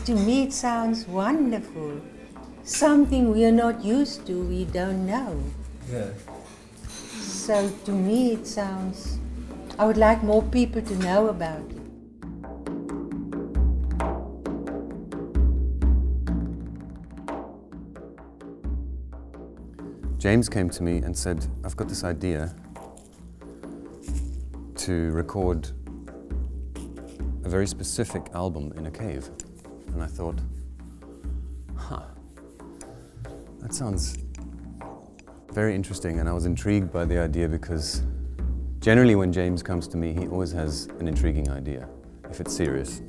To me it sounds wonderful. Something we are not used to, we don't know. Yeah. So to me it sounds, I would like more people to know about it. James came to me and said, I've got this idea to record a very specific album in a cave. And I thought, that sounds very interesting, and I was intrigued by the idea because generally when James comes to me, he always has an intriguing idea, if it's serious.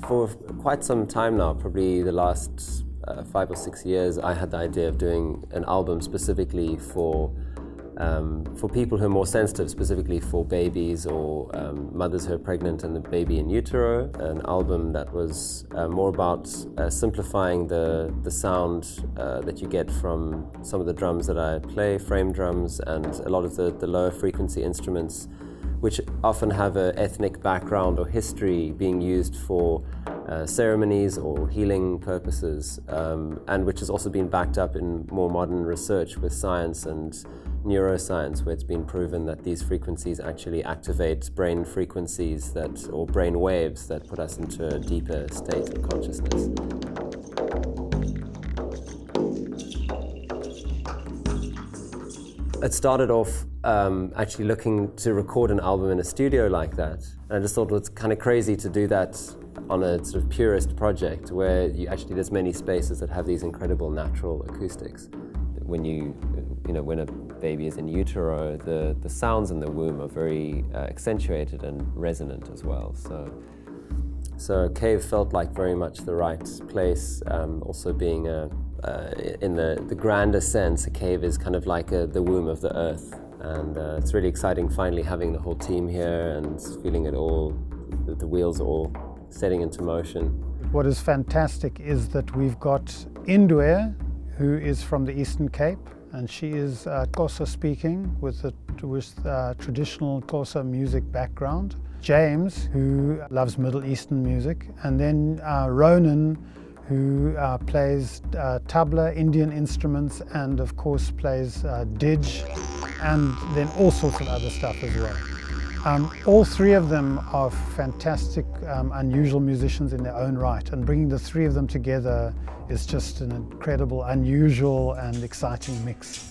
For quite some time now, probably the last 5 or 6 years, I had the idea of doing an album specifically for people who are more sensitive, specifically for babies or mothers who are pregnant and the baby in utero. An album that was more about simplifying the sound that you get from some of the drums that I play, frame drums, and a lot of the lower frequency instruments, which often have an ethnic background or history being used for ceremonies or healing purposes, and which has also been backed up in more modern research with science and neuroscience, where it's been proven that these frequencies actually activate brain frequencies or brain waves that put us into a deeper state of consciousness. It started off actually looking to record an album in a studio like that. And I just thought it was kind of crazy to do that on a sort of purist project where there's many spaces that have these incredible natural acoustics. When a baby is in utero, the sounds in the womb are very accentuated and resonant as well. So cave felt like very much the right place. Also being in the grander sense, a cave is kind of like the womb of the earth. And it's really exciting finally having the whole team here and feeling it all, the wheels all setting into motion. What is fantastic is that we've got Indwe, who is from the Eastern Cape, and she is Xhosa speaking with traditional Xhosa music background. James, who loves Middle Eastern music, and then Ronan, who plays tabla, Indian instruments, and of course plays didge, and then all sorts of other stuff as well. All three of them are fantastic, unusual musicians in their own right, and bringing the three of them together is just an incredible, unusual and exciting mix.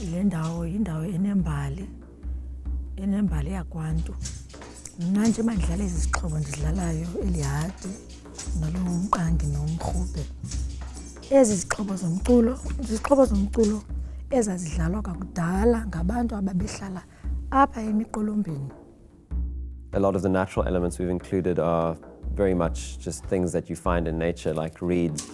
Le ndawo yindawo enembali yakwantu. Mna nje mandidlala ezi zixhobo ndizidlalayo, elihadi nalo umqangi nomrhube. Ezi zixhobo zomculo ezazidlalwa kakudala ngabantu ababehlala apha emiqolombeni. A lot of the natural elements we've included are very much just things that you find in nature, like reeds.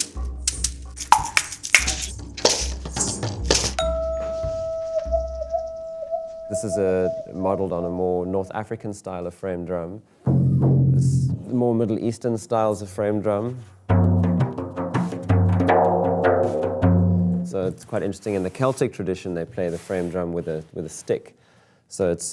This is modeled on a more North African style of frame drum. This more Middle Eastern styles of frame drum. So it's quite interesting. In the Celtic tradition, they play the frame drum with a stick. So it's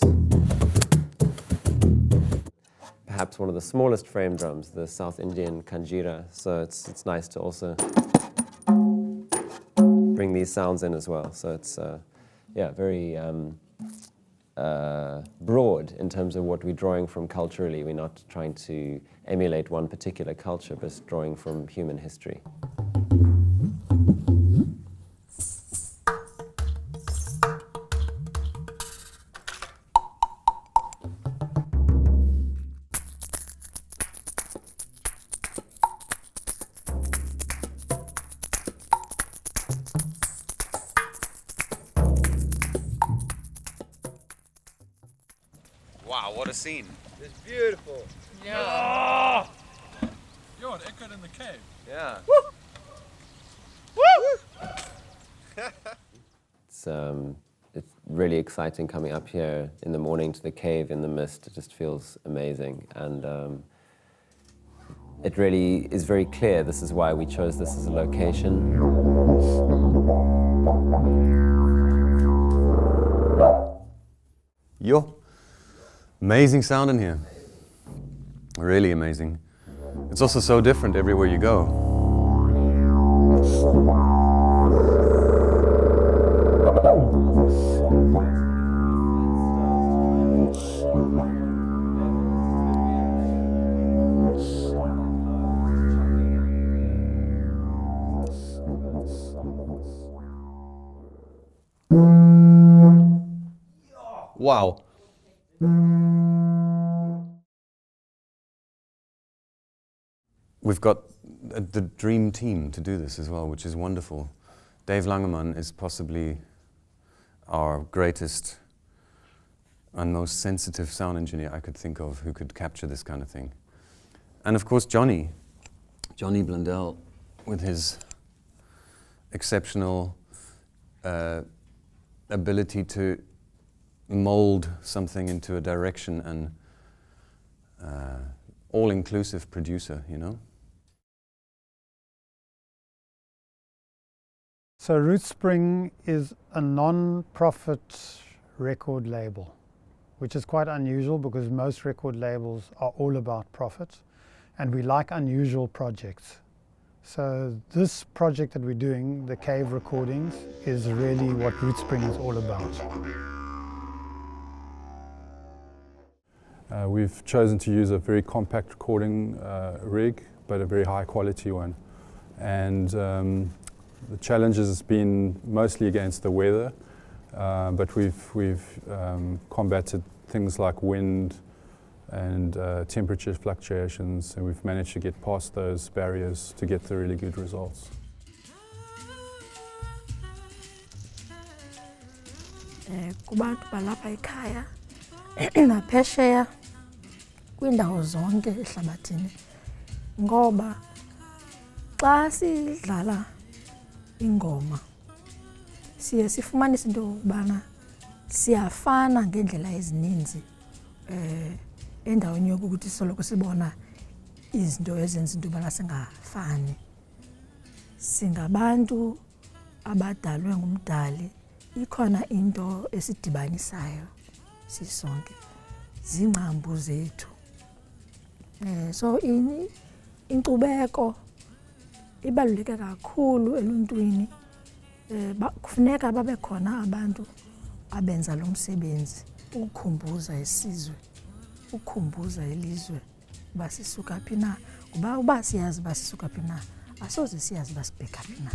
perhaps one of the smallest frame drums, the South Indian kanjira. So it's nice to also bring these sounds in as well. So it's very broad in terms of what we're drawing from culturally. We're not trying to emulate one particular culture, but drawing from human history. Wow, what a scene. It's beautiful. Yeah. Oh! Yo, it echoed in the cave. Yeah. Woo! Woo! It's it's really exciting coming up here in the morning to the cave in the mist. It just feels amazing, and it really is very clear. This is why we chose this as a location. Yo, amazing sound in here. Really amazing. It's also so different everywhere you go. Wow. We've got the dream team to do this as well, which is wonderful. Dave Langemann is possibly our greatest and most sensitive sound engineer I could think of who could capture this kind of thing. And of course Jonny Blundell, with his exceptional ability to mold something into a direction, and all-inclusive producer, you know? So Rootspring is a non-profit record label, which is quite unusual because most record labels are all about profit, and we like unusual projects. So this project that we're doing, the cave recordings, is really what Rootspring is all about. We've chosen to use a very compact recording rig, but a very high quality one. And the challenges has been mostly against the weather, but we've combated things like wind and temperature fluctuations, and we've managed to get past those barriers to get the really good results. Kubantu balapha ekhaya naphesheya kwiindawo zonke ehlabathini, ngoba xa sidlala ingoma siye sifumanise into yokubana siyafana ngeendlela ezininzi endaweni yokuthi soloko sibona izinto ezenza into yobana singafani. Singabantu abadalwe ngumdali, ikhona into esidibanisayo sisonke, zingqambu zethu. So inkcubeko ibaluleke kakhulu eluntwini. Kufuneka babe khona abantu abenza lo msebenzi ukukhumbuza isizwe, ukukhumbuza ilizwe uba sisuka phi na, ngoba uba siyazi uba sisuka phi na, asoze siyazi uba sibheka phi na.